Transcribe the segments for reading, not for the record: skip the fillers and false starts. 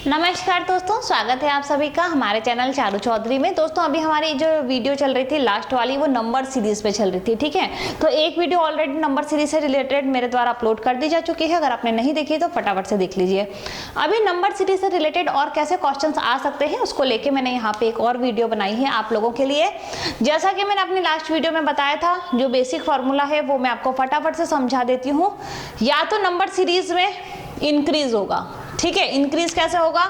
नमस्कार दोस्तों, स्वागत है आप सभी का हमारे चैनल चारू चौधरी में। दोस्तों अभी हमारी जो वीडियो चल रही थी लास्ट वाली, वो नंबर सीरीज पे चल रही थी, ठीक है। तो एक वीडियो ऑलरेडी नंबर सीरीज से रिलेटेड मेरे द्वारा अपलोड कर दी जा चुकी है। अगर आपने नहीं देखी तो फटाफट से देख लीजिए। अभी नंबर सीरीज से रिलेटेड और कैसे क्वेश्चन आ सकते हैं उसको लेके मैंने यहाँ पे एक और वीडियो बनाई है आप लोगों के लिए। जैसा कि मैंने अपनी लास्ट वीडियो में बताया था, जो बेसिक फॉर्मूला है वो मैं आपको फटाफट से समझा देती हूँ। या तो नंबर सीरीज में इंक्रीज होगा, ठीक है। इंक्रीज कैसे होगा?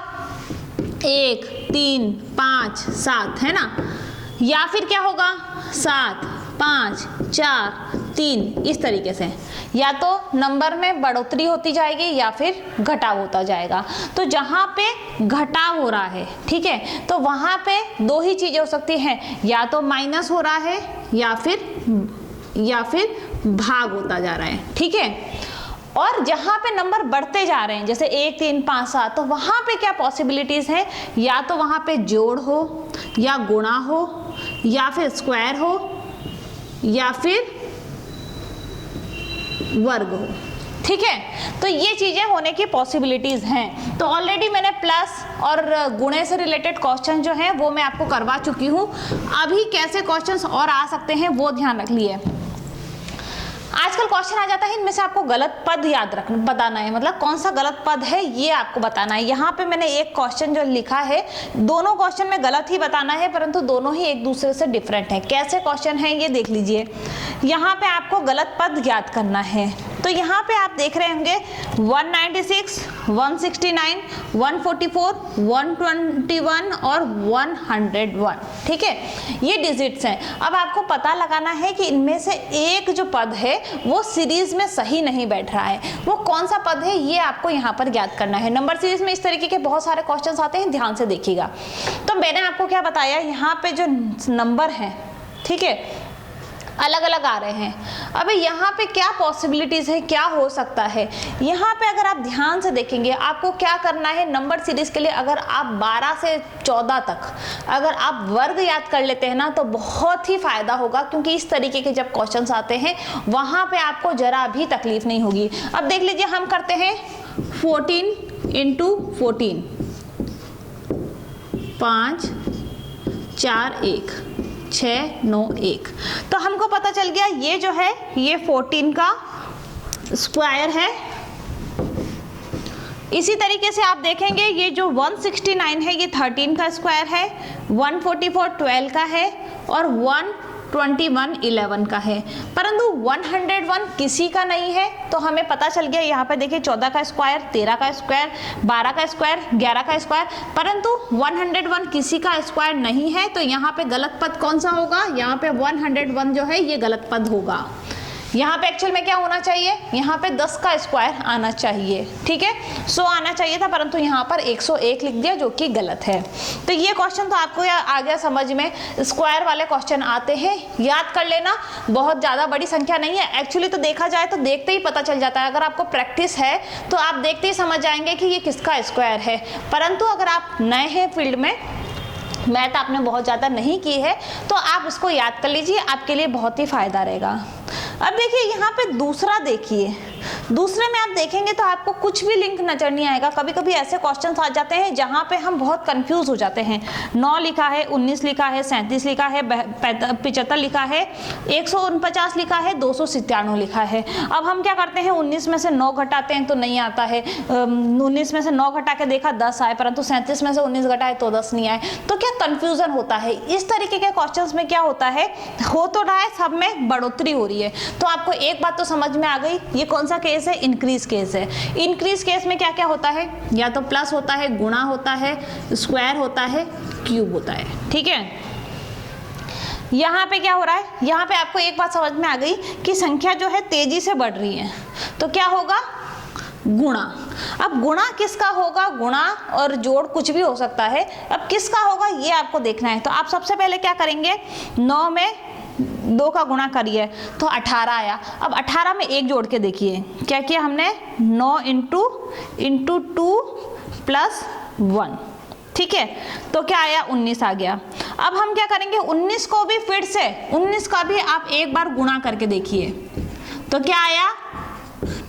1, 3, 5, 7 है ना। या फिर क्या होगा? 7, 5, 4, 3 इस तरीके से। या तो नंबर में बढ़ोतरी होती जाएगी या फिर घटाव होता जाएगा। तो जहाँ पे घटाव हो रहा है, ठीक है, तो वहाँ पे दो ही चीजें हो सकती हैं, या तो माइनस हो रहा है या फिर भाग होता जा रहा है, ठीक है। और जहां पे नंबर बढ़ते जा रहे हैं, जैसे 1, 3, 5, 7, तो वहां पे क्या पॉसिबिलिटीज हैं? या तो वहां पे जोड़ हो, या गुणा हो, या फिर स्क्वायर हो, या फिर वर्ग हो, ठीक है। तो ये चीजें होने की पॉसिबिलिटीज हैं। तो ऑलरेडी मैंने प्लस और गुणे से रिलेटेड क्वेश्चन जो हैं वो मैं आपको करवा चुकी हूं। अभी कैसे क्वेश्चंस और आ सकते हैं वो ध्यान रख लिए। आजकल क्वेश्चन आ जाता है, इनमें से आपको गलत पद याद रखना बताना है, मतलब कौन सा गलत पद है ये आपको बताना है। यहाँ पे मैंने एक क्वेश्चन जो लिखा है, दोनों क्वेश्चन में गलत ही बताना है, परंतु दोनों ही एक दूसरे से डिफरेंट है। कैसे क्वेश्चन है ये देख लीजिए। यहाँ पे आपको गलत पद याद करना है। तो यहाँ पे आप देख रहे होंगे 196, 169, 144, 121 और 101, ठीक है। ये डिजिट्स हैं। अब आपको पता लगाना है कि इनमें से एक जो पद है वो सीरीज में सही नहीं बैठ रहा है। वो कौन सा पद है ये आपको यहाँ पर याद करना है। नंबर सीरीज में इस तरीके के बहुत सारे क्वेश्चंस आते हैं, ध्यान से देखिएगा। तो मैंने आपको क्या बताया, यहाँ पे जो नंबर है, ठीक है, अलग अलग आ रहे हैं। अभी यहाँ पे क्या पॉसिबिलिटीज है, क्या हो सकता है, यहाँ पे अगर आप ध्यान से देखेंगे आपको क्या करना है। नंबर सीरीज के लिए अगर आप 12 से 14 तक अगर आप वर्ग याद कर लेते हैं ना तो बहुत ही फायदा होगा, क्योंकि इस तरीके के जब क्वेश्चंस आते हैं वहां पे आपको जरा भी तकलीफ नहीं होगी। अब देख लीजिए, हम करते हैं 14 × 14, 5, 4, 1, 6, 9, 1। तो हमको पता चल गया ये जो है ये 14 का स्क्वायर है। इसी तरीके से आप देखेंगे ये जो 169 है ये 13 का स्क्वायर है, 144 12 का है और 121 11 का है। परंतु 101 किसी का नहीं है। तो हमें पता चल गया, यहाँ पे देखिए 14 का स्क्वायर, 13 का स्क्वायर, 12 का स्क्वायर, 11 का स्क्वायर, परंतु 101 किसी का स्क्वायर नहीं है। तो यहाँ पे गलत पद कौन सा होगा? यहाँ पे 101 जो है ये गलत पद होगा। यहाँ पे एक्चुअल में क्या होना चाहिए? यहाँ पे 10 का स्क्वायर आना चाहिए, ठीक है, 100 आना चाहिए था, परंतु यहाँ पर 101 लिख दिया, जो कि गलत है। तो ये क्वेश्चन तो आपको आ गया समझ में। स्क्वायर वाले क्वेश्चन आते हैं, याद कर लेना, बहुत ज़्यादा बड़ी संख्या नहीं है। एक्चुअली तो देखा जाए तो देखते ही पता चल जाता है। अगर आपको प्रैक्टिस है तो आप देखते ही समझ जाएंगे कि ये किसका स्क्वायर है। परंतु अगर आप नए हैं फील्ड में, मैथ आपने बहुत ज़्यादा नहीं की है, तो आप इसको याद कर लीजिए, आपके लिए बहुत ही फायदा रहेगा। अब देखिए यहाँ पे दूसरा देखिए, दूसरे में आप देखेंगे तो आपको कुछ भी लिंक नजर नहीं आएगा। कभी कभी ऐसे क्वेश्चंस आ जाते हैं जहाँ पे हम बहुत कंफ्यूज हो जाते हैं। 9 लिखा है, 19 लिखा है, 37 लिखा है, 75 लिखा है, 149 लिखा है, 297 लिखा है। अब हम क्या करते हैं, 19 में से 9 घटाते हैं तो नहीं आता है। 19 में से 9 घटा के देखा 10 आए, परंतु 37 में से 19 घटाए तो 10 नहीं आए। तो क्या कंफ्यूजन होता है। इस तरीके के क्वेश्चंस में क्या होता है, हो तो रहा है, सब में बढ़ोतरी हो रही है। तो आपको एक बात तो समझ में आ गई, ये कौन सा केस है? इंक्रीज केस है। इंक्रीज केस में क्या क्या होता है? या तो प्लस होता है, गुणा होता है, स्क्वायर होता है, क्यूब होता है, ठीक है। यहाँ पे क्या हो रहा है? यहाँ पे आपको एक बात समझ में आ गई कि संख्या जो है तेजी से बढ़ रही है, तो क्या होगा? गुणा। अब गुणा किसका होगा? गुणा और जोड़ कुछ भी हो सकता है। अब किसका होगा ये आपको देखना है। तो आप सबसे पहले क्या करेंगे, 9 में 2 का गुणा करिए तो 18 आया। अब 18 में 1 जोड़ के देखिए, क्या किया हमने? 9 इंटू 2 + 1, ठीक है। तो क्या आया? 19 आ गया। अब हम क्या करेंगे, 19 को भी फिर से 19 का भी आप एक बार गुणा करके देखिए, तो क्या आया?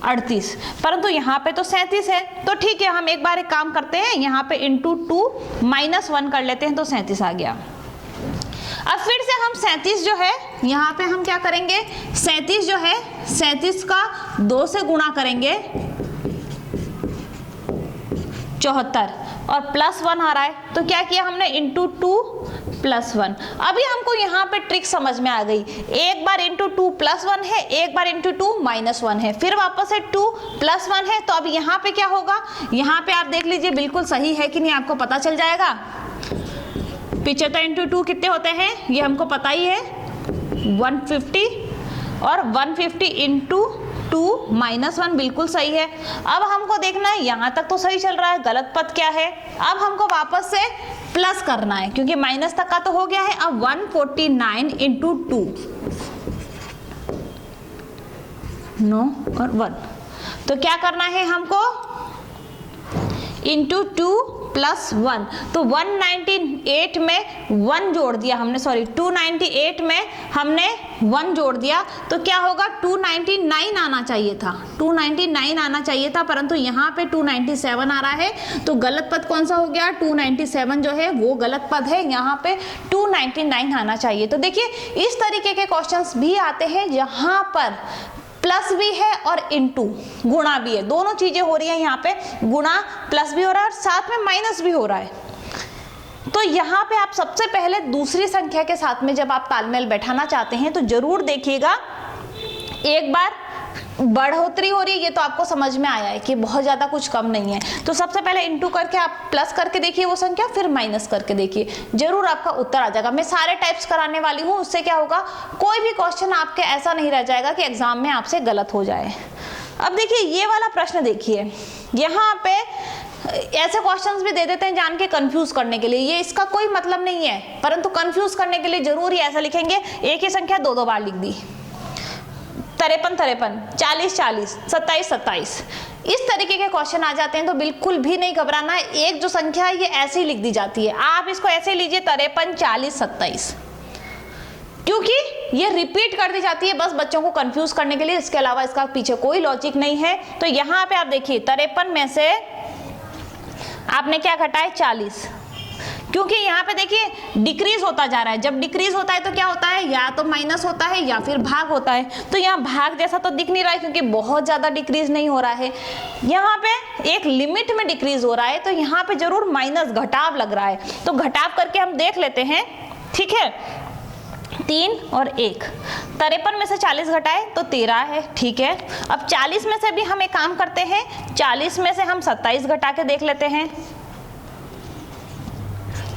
38, परंतु यहाँ पे तो 37 है। तो ठीक है, हम एक बार एक काम करते हैं, यहाँ पे इंटू 2 -1 कर लेते हैं तो 37 आ गया। अब फिर से हम 37 जो है यहाँ पे हम क्या करेंगे, 37 जो है 37 का 2 से गुणा करेंगे 74 और +1 आ रहा है, तो क्या किया हमने इंटू 2 +1। अभी हमको यहाँ पे ट्रिक समझ में आ गई, एक बार इंटू 2 +1 है, एक बार इंटू 2 -1 है, फिर वापस से 2 +1 है। तो अब यहाँ पे क्या होगा, यहाँ पे आप देख लीजिए बिल्कुल सही है कि नहीं, आपको पता चल जाएगा। 75 इंटू 2 कितने होते हैं, ये हमको पता ही है 150, और 150 इंटू 2 -1 बिल्कुल सही है। अब हमको देखना है, यहाँ तक तो सही चल रहा है, गलत पद क्या है। अब हमको वापस से प्लस करना है क्योंकि माइनस तक का तो हो गया है। अब 149 इंटू 2 9 और 1, तो क्या करना है हमको, इंटू 2 +1, तो 198 में 1 जोड़ दिया हमने, सॉरी 298 में हमने 1 जोड़ दिया, तो क्या होगा 299 आना चाहिए था, 299 आना चाहिए था, परंतु यहाँ पे 297 आ रहा है। तो गलत पद कौन सा हो गया, 297 जो है वो गलत पद है, यहाँ पे 299 आना चाहिए। तो देखिए इस तरीके के क्वेश्चंस भी आते हैं जहाँ पर प्लस भी है और इंटू गुणा भी है, दोनों चीजें हो रही है। यहाँ पे गुणा प्लस भी हो रहा है और साथ में माइनस भी हो रहा है। तो यहाँ पे आप सबसे पहले दूसरी संख्या के साथ में जब आप तालमेल बैठाना चाहते हैं तो जरूर देखिएगा, एक बार बढ़ोतरी हो रही है, ये तो आपको समझ में आया है कि बहुत ज्यादा कुछ कम नहीं है। तो सबसे पहले इंटू करके आप प्लस करके देखिए वो संख्या, फिर माइनस करके देखिए, जरूर आपका उत्तर आ जाएगा। मैं सारे टाइप्स कराने वाली हूँ, उससे क्या होगा, कोई भी क्वेश्चन आपके ऐसा नहीं रह जाएगा कि एग्जाम में आपसे गलत हो जाए। अब देखिए ये वाला प्रश्न देखिए, यहाँ पे ऐसे क्वेश्चंस भी दे देते हैं जान के कंफ्यूज करने के लिए, ये इसका कोई मतलब नहीं है, परंतु कंफ्यूज करने के लिए जरूर ही ऐसा लिखेंगे, एक ही संख्या 2-2 बार लिख दी, 53-53, 40-40, 27-27, इस तरीके के क्वेश्चन आ जाते हैं। तो बिल्कुल भी नहीं घबराना है, एक जो संख्या है ये ऐसे ही लिख दी जाती है, आप इसको ऐसे लीजिए 53, 40, 27, क्योंकि ये रिपीट कर दी जाती है बस बच्चों को कंफ्यूज करने के लिए, इसके अलावा इसका पीछे कोई लॉजिक नहीं है। तो यहाँ पे आप देखिए 53 में से आपने क्या घटा है 40, क्योंकि यहाँ पे देखिए डिक्रीज होता जा रहा है, जब डिक्रीज होता है तो क्या होता है, या तो माइनस होता है या फिर भाग होता है। तो यहाँ भाग जैसा तो दिख नहीं रहा है क्योंकि बहुत ज्यादा डिक्रीज नहीं हो रहा है, यहाँ पे एक लिमिट में डिक्रीज हो रहा है, तो यहाँ पे जरूर माइनस घटाव लग रहा है। तो घटाव करके हम देख लेते हैं, ठीक है, 3 और 1, 53 में से 40 घटाए तो 13 है, ठीक है। अब 40 में से भी हम एक काम करते हैं, 40 में से हम 27 घटा के देख लेते हैं,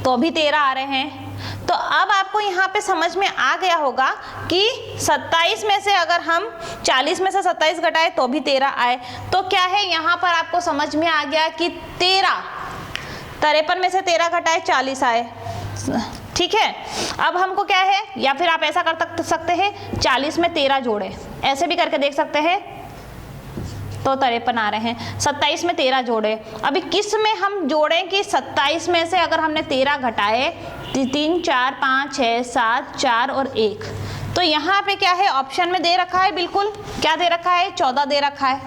तो भी 13 आ रहे हैं। तो अब आपको यहाँ पे समझ में आ गया होगा कि 27 में से अगर हम 40 में से 27 घटाए तो भी 13 आए, तो क्या है यहाँ पर आपको समझ में आ गया कि 53 में से 13 घटाए 40 आए, ठीक है। अब हमको क्या है, या फिर आप ऐसा कर सकते हैं 40 में 13 जोड़े, ऐसे भी करके देख सकते हैं, तो 53 आ रहे हैं। 27 में 13 जोड़े, अभी किस में हम जोड़ें कि 27 में से अगर हमने 13 घटाए 3, 4, 5, 6, 7, 4 और 1, तो यहाँ पे क्या है ऑप्शन में दे रखा है, बिल्कुल क्या दे रखा है, 14 दे रखा है।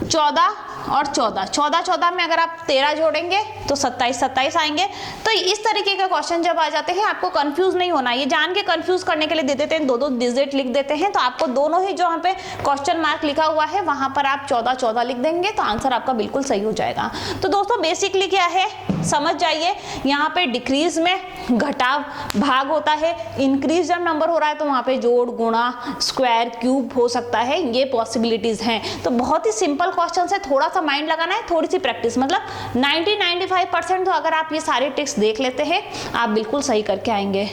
14 और 14 में अगर आप 13 जोड़ेंगे तो 27 आएंगे। तो इस तरीके के क्वेश्चन जब आ जाते हैं आपको कंफ्यूज नहीं होना, ये जान के कंफ्यूज करने के लिए दे देते हैं, 2-2 डिजिट लिख देते हैं, तो आपको दोनों ही जो यहाँ पे क्वेश्चन मार्क लिखा हुआ है वहां पर आप 14 लिख देंगे तो आंसर आपका बिल्कुल सही हो जाएगा। तो दोस्तों बेसिकली क्या है समझ जाइए, यहाँ पे डिक्रीज में घटाव भाग होता है, इंक्रीज जब नंबर हो रहा है तो वहाँ पे जोड़ गुणा स्क्वायर क्यूब हो सकता है, ये पॉसिबिलिटीज हैं। तो बहुत ही सिंपल क्वेश्चन है, थोड़ा सा माइंड लगाना है, थोड़ी सी प्रैक्टिस, मतलब 90-95% तो अगर आप ये सारे ट्रिक्स देख लेते हैं आप बिल्कुल सही करके आएंगे।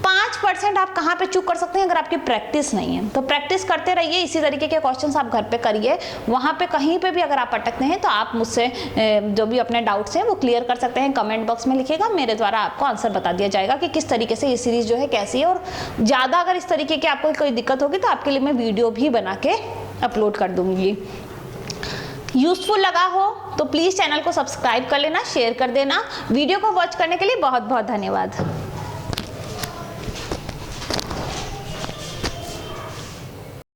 5% आप कहाँ पे चूक कर सकते हैं अगर आपकी प्रैक्टिस नहीं है, तो प्रैक्टिस करते रहिए, इसी तरीके के क्वेश्चंस आप घर पे करिए, वहाँ पे कहीं पे भी अगर आप अटकते हैं तो आप मुझसे जो भी अपने डाउट्स हैं वो क्लियर कर सकते हैं, कमेंट बॉक्स में लिखिएगा, मेरे द्वारा आपको आंसर बता दिया जाएगा कि किस तरीके से ये सीरीज जो है कैसी है। और ज़्यादा अगर इस तरीके की आपको कोई दिक्कत होगी तो आपके लिए मैं वीडियो भी बना के अपलोड कर दूंगी। यूजफुल लगा हो तो प्लीज़ चैनल को सब्सक्राइब कर लेना, शेयर कर देना। वीडियो को वॉच करने के लिए बहुत बहुत धन्यवाद।